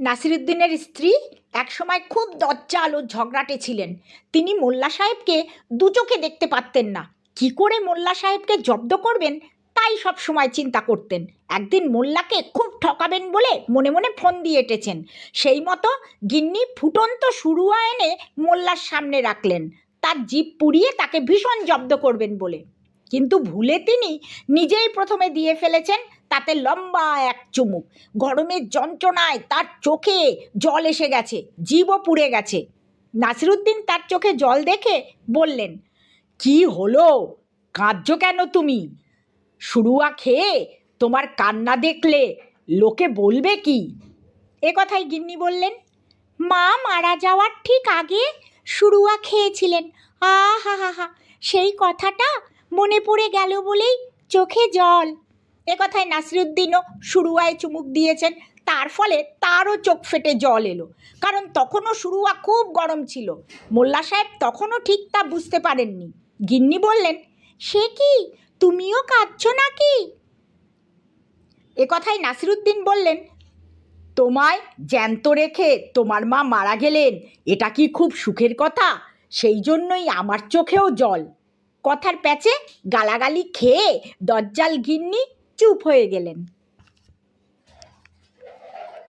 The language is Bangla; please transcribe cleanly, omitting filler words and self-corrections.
নাসিরুদ্দিনের স্ত্রী একসময় খুব দজ্জাল ও ঝগড়াটে ছিলেন। তিনি মোল্লা সাহেবকে দু চোখে দেখতে পারতেন না। কি করে মোল্লা সাহেবকে জব্দ করবেন তাই সব সময় চিন্তা করতেন। একদিন মোল্লাকে খুব ঠকাবেন বলে মনে মনে ফোন দিয়ে এঁটেছেন। সেই মতো গিন্নি ফুটন্ত শুরুয়া এনে মোল্লার সামনে রাখলেন, তার জিভ পুড়িয়ে তাকে ভীষণ জব্দ করবেন বলে। কিন্তু ভুলে তিনি নিজেই প্রথমে দিয়ে ফেলেছেন, তাতে লম্বা এক চুমুক। গরমের যন্ত্রণায় তার চোখে জল এসে গেছে, জিভও পুড়ে গেছে। নাসিরুদ্দিন তার চোখে জল দেখে বললেন, কি হলো, কাঁদছো কেন তুমি? শুরুয়া খেয়ে তোমার কান্না দেখলে লোকে বলবে কি? এ কথাই গিন্নি বললেন, মা মারা যাওয়ার ঠিক আগে শুরুয়া খেয়েছিলেন। হা হা, সেই কথাটা মনে পড়ে গেল বলেই চোখে জল। এ কথায় নাসিরুদ্দিনও শুরুয়ায় চুমুক দিয়েছেন, তার ফলে তারও চোখ ফেটে জল এলো। কারণ তখনও শুরুয়া খুব গরম ছিল। মোল্লা সাহেব তখনও ঠিক তা বুঝতে পারেননি। গিন্নি বললেন, সে কি, তুমিও কাঁদছো নাকি? এ কথায় নাসিরুদ্দিন বললেন, তোমায় জ্যান্ত রেখে তোমার মা মারা গেলেন, এটা কি খুব সুখের কথা? সেই জন্যই আমার চোখেও জল। কথার প্যাচে গালাগালি খেয়ে দজ্জাল গিন্নি চুপ হয়ে গেলেন।